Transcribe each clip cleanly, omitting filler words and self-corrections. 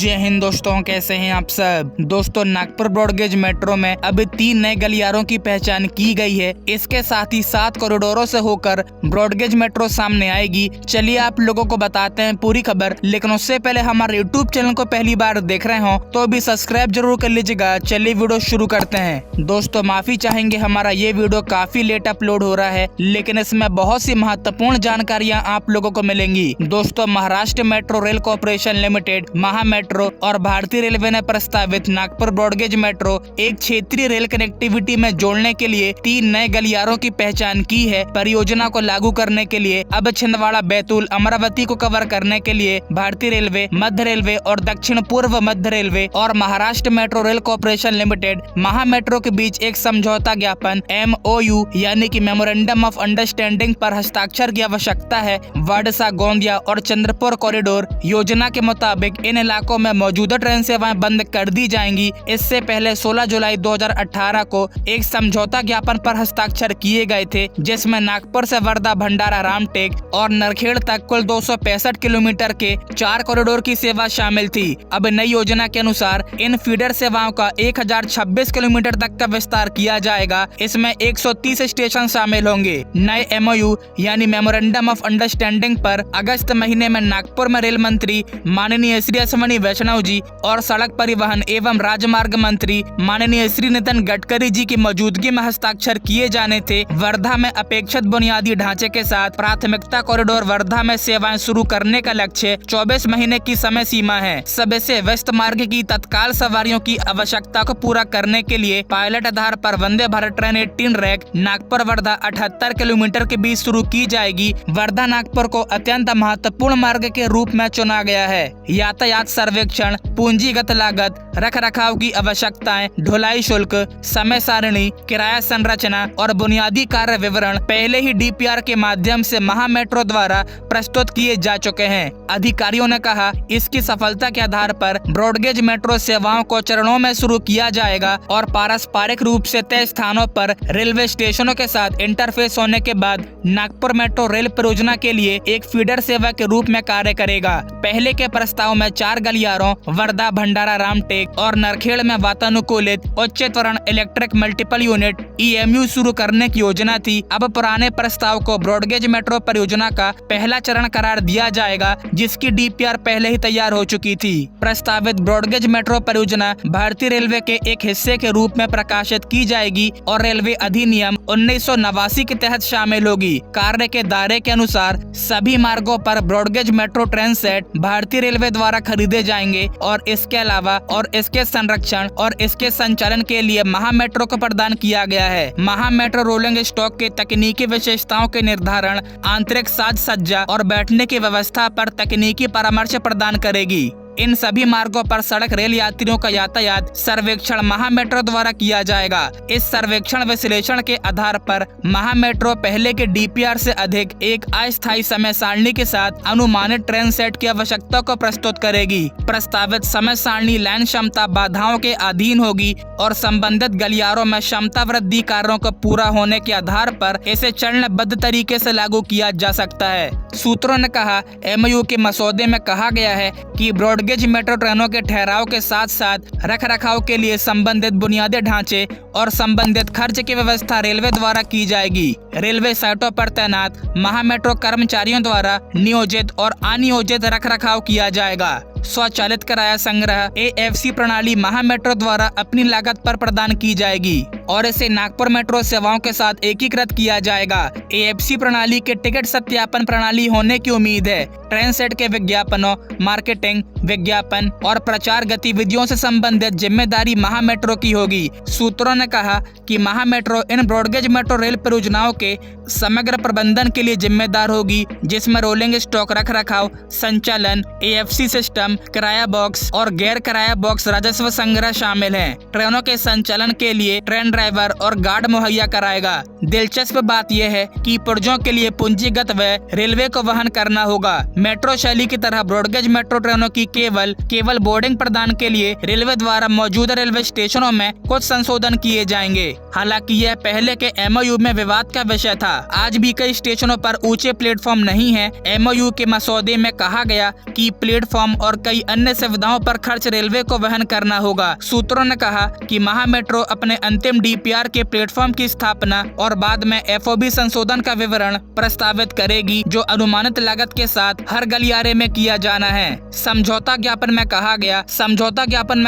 जय हिंद दोस्तों, कैसे हैं आप सब। दोस्तों, नागपुर ब्रॉडगेज मेट्रो में अब 3 नए गलियारों की पहचान की गई है। इसके साथ ही 7 कॉरिडोरों से होकर ब्रॉडगेज मेट्रो सामने आएगी। चलिए आप लोगों को बताते हैं पूरी खबर, लेकिन उससे पहले हमारे यूट्यूब चैनल को पहली बार देख रहे हो तो भी सब्सक्राइब जरूर कर लीजिएगा। चलिए वीडियो शुरू करते हैं। दोस्तों, माफी चाहेंगे, हमारा ये वीडियो काफी लेट अपलोड हो रहा है, लेकिन इसमें बहुत सी महत्वपूर्ण जानकारियाँ आप लोगों को मिलेंगी। दोस्तों, Maharashtra metro rail corporation limited, महा मेट्रो और भारतीय रेलवे ने प्रस्तावित नागपुर ब्रॉडगेज मेट्रो एक क्षेत्रीय रेल कनेक्टिविटी में जोड़ने के लिए 3 नए गलियारों की पहचान की है। परियोजना को लागू करने के लिए अब छिंदवाड़ा, बैतूल, अमरावती को कवर करने के लिए भारतीय रेलवे, मध्य रेलवे और दक्षिण पूर्व मध्य रेलवे और Maharashtra metro rail corporation limited महा मेट्रो के बीच एक समझौता ज्ञापन MOU यानी कि मेमोरेंडम ऑफ अंडरस्टैंडिंग पर हस्ताक्षर की आवश्यकता है। वाडसा, गोंदिया और चंद्रपुर कॉरिडोर योजना के मुताबिक इन इलाकों में मौजूदा ट्रेन सेवाएं बंद कर दी जाएंगी। इससे पहले 16 जुलाई 2018 को एक समझौता ज्ञापन पर हस्ताक्षर किए गए थे, जिसमें नागपुर से वर्धा, भंडारा, रामटेक और नरखेड़ तक कुल 265 किलोमीटर के 4 कॉरिडोर की सेवा शामिल थी। अब नई योजना के अनुसार इन फीडर सेवाओं का 1026 किलोमीटर तक का विस्तार किया जाएगा। इसमें 130 स्टेशन शामिल होंगे। नए MOU यानी मेमोरेंडम ऑफ अंडरस्टैंडिंग पर अगस्त महीने में नागपुर में रेल मंत्री माननीय श्री अश्विनी वैष्णव जी और सड़क परिवहन एवं राजमार्ग मंत्री माननीय श्री नितिन गडकरी जी की मौजूदगी में हस्ताक्षर किए जाने थे। वर्धा में अपेक्षित बुनियादी ढांचे के साथ प्राथमिकता कॉरिडोर वर्धा में सेवाएं शुरू करने का लक्ष्य 24 महीने की समय सीमा है। सबसे व्यस्त मार्ग की तत्काल सवारियों की आवश्यकता को पूरा करने के लिए पायलट आधार पर Vande Bharat train 18 rake Nagpur Wardha 78 kilometre के बीच शुरू की जाएगी। वर्धा नागपुर को अत्यंत महत्वपूर्ण मार्ग के रूप में चुना गया है। यातायात सर्वेक्षण, पूंजीगत लागत, रख रखाव की आवश्यकताएं, ढुलाई शुल्क, समय सारणी, किराया संरचना और बुनियादी कार्य विवरण पहले ही DPR के माध्यम से महा मेट्रो द्वारा प्रस्तुत किए जा चुके हैं। अधिकारियों ने कहा, इसकी सफलता के आधार पर ब्रॉडगेज मेट्रो सेवाओं को चरणों में शुरू किया जाएगा और पारस्परिक रूप से तय स्थानों पर रेलवे स्टेशनों के साथ इंटरफेस होने के बाद नागपुर मेट्रो रेल परियोजना के लिए एक फीडर सेवा के रूप में कार्य करेगा। पहले के प्रस्ताव में 4 गलियारों वर्धा, भंडारा, रामटेक और नरखेड़ में वातानुकूलित उच्च त्वरण इलेक्ट्रिक मल्टीपल यूनिट EMU शुरू करने की योजना थी। अब पुराने प्रस्ताव को ब्रॉडगेज मेट्रो परियोजना का पहला चरण करार दिया जाएगा, जिसकी DPR पहले ही तैयार हो चुकी थी। प्रस्तावित ब्रॉडगेज मेट्रो परियोजना भारतीय रेलवे के एक हिस्से के रूप में प्रकाशित की जाएगी और रेलवे अधिनियम 1989 के तहत शामिल होगी। कार्य के दायरे के अनुसार सभी मार्गों पर ब्रॉडगेज मेट्रो ट्रेन सेट भारतीय रेलवे द्वारा खरीदे जाएंगे और इसके अलावा इसके संरक्षण और इसके संचालन के लिए महा मेट्रो को प्रदान किया गया है। महा मेट्रो रोलिंग स्टॉक के तकनीकी विशेषताओं के निर्धारण, आंतरिक साज सज्जा और बैठने की व्यवस्था पर तकनीकी परामर्श प्रदान करेगी। इन सभी मार्गों पर सड़क रेल यात्रियों का यातायात सर्वेक्षण महा मेट्रो द्वारा किया जाएगा। इस सर्वेक्षण विश्लेषण के आधार पर महा मेट्रो पहले के DPR से अधिक एक अस्थायी समय सारणी के साथ अनुमानित ट्रेन सेट की आवश्यकता को प्रस्तुत करेगी। प्रस्तावित समय सारणी लाइन क्षमता बाधाओं के अधीन होगी और संबंधित गलियारों में क्षमता वृद्धि कार्यों को पूरा होने के आधार पर इसे चरणबद्ध तरीके से लागू किया जा सकता है। सूत्रों ने कहा, MOU के मसौदे में कहा गया है कि ब्रॉडगेज मेट्रो ट्रेनों के ठहराव के साथ साथ रख रखाव के लिए संबंधित बुनियादी ढांचे और संबंधित खर्च की व्यवस्था रेलवे द्वारा की जाएगी। रेलवे साइटों पर तैनात महा मेट्रो कर्मचारियों द्वारा नियोजित और अनियोजित रख रखाव किया जाएगा। स्वचालित किराया संग्रह AFC प्रणाली महा मेट्रो द्वारा अपनी लागत पर प्रदान की जाएगी और इसे नागपुर मेट्रो सेवाओं के साथ एकीकृत किया जाएगा। AFC प्रणाली के टिकट सत्यापन प्रणाली होने की उम्मीद है। ट्रेन सेट के विज्ञापनों, मार्केटिंग, विज्ञापन और प्रचार गतिविधियों से संबंधित जिम्मेदारी महा मेट्रो की होगी। सूत्रों ने कहा कि महा मेट्रो इन ब्रॉडगेज मेट्रो रेल परियोजनाओं के समग्र प्रबंधन के लिए जिम्मेदार होगी, जिसमें रोलिंग स्टॉक रख रखाव, संचालन, AFC सिस्टम, किराया बॉक्स और गैर किराया बॉक्स राजस्व संग्रह शामिल हैं। ट्रेनों के संचालन के लिए ट्रेन ड्राइवर और गार्ड मुहैया कराएगा। दिलचस्प बात यह है कि पुर्जों के लिए पूंजीगत व्यय रेलवे को वहन करना होगा। मेट्रो शैली की तरह ब्रॉडगेज मेट्रो ट्रेनों की केवल बोर्डिंग प्रदान के लिए रेलवे द्वारा मौजूदा रेलवे स्टेशनों में कुछ संशोधन किए जाएंगे। हालांकि यह पहले के MOU में विवाद का विषय था। आज भी कई स्टेशनों पर ऊंचे प्लेटफॉर्म नहीं है। MOU के मसौदे में कहा गया कि प्लेटफॉर्म और कई अन्य सुविधाओं पर खर्च रेलवे को वहन करना होगा। सूत्रों ने कहा कि महा मेट्रो अपने अंतिम DPR के प्लेटफॉर्म की स्थापना और बाद में FOB संशोधन का विवरण प्रस्तावित करेगी, जो अनुमानित लागत के साथ हर गलियारे में किया जाना है। समझौता ज्ञापन में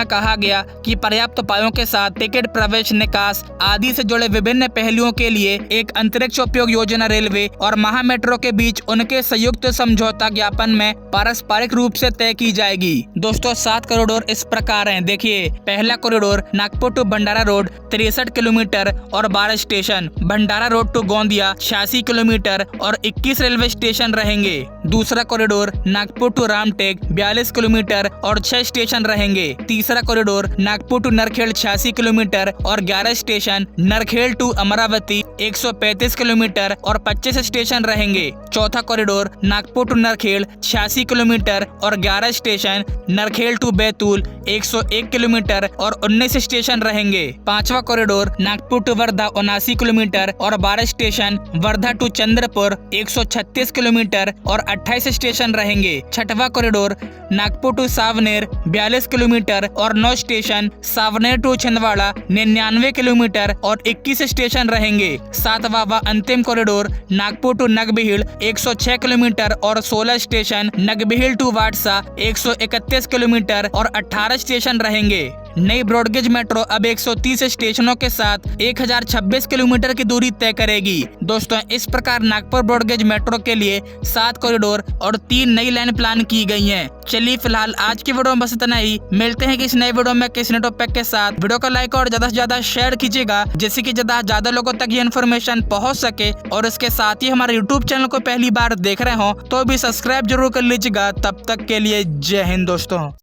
कहा गया कि पर्याप्त उपायों के साथ टिकट प्रवेश, निकास आदि से जुड़े विभिन्न पहलुओं के लिए एक अंतरिक्ष उपयोग योजना रेलवे और महा मेट्रो के बीच उनके संयुक्त समझौता ज्ञापन में पारस्परिक रूप से तय की जाएगी। दोस्तों 7 कॉरिडोर इस प्रकार हैं। देखिए, पहला corridor Nagpur to Bhandara road 63 kilometre और 12 station, Bhandara road to Gondia 86 kilometre और 21 रेलवे स्टेशन रहेंगे। दूसरा corridor Nagpur to Ramtek 42 kilometre और 6 स्टेशन रहेंगे। तीसरा corridor Nagpur to Narkhed 86 kilometre और 11 station, Narkhed to Amravati 135 kilometre और 25 स्टेशन रहेंगे। चौथा corridor Nagpur to Narkhed 86 kilometre और 11 station, Narkhed to Betul 101 kilometre और 19 स्टेशन रहेंगे। पांचवा corridor Nagpur to Wardha 79 kilometre और 12 station, Wardha to Chandrapur 136 kilometre और 28 स्टेशन रहेंगे। छठवां corridor Nagpur to Saoner 42 kilometre और 9 station, Saoner to Chhindwara 99 kilometre और 21 स्टेशन रहेंगे। सातवां व अंतिम कॉरिडोर नागपुर टू नगबीहिल 106 किलोमीटर और 16 स्टेशन, नगबीहिल टू वाडसा 131 किलोमीटर और 18 स्टेशन रहेंगे। नई ब्रॉडगेज मेट्रो अब 130 स्टेशनों के साथ 1026 किलोमीटर की दूरी तय करेगी। दोस्तों, इस प्रकार नागपुर ब्रॉडगेज मेट्रो के लिए 7 कॉरिडोर और 3 नई लाइन प्लान की गई हैं। चलिए फिलहाल आज की वीडियो में बस इतना ही। मिलते हैं किसी नए वीडियो में किसी नए टॉपिक के साथ। वीडियो को लाइक और ज्यादा से ज्यादा शेयर कीजिएगा, जिससे कि ज्यादा लोगों तक ये इन्फॉर्मेशन पहुंच सके। और इसके साथ ही हमारे YouTube चैनल को पहली बार देख रहे हो तो भी सब्सक्राइब जरूर कर लीजिएगा। तब तक के लिए जय हिंद दोस्तों।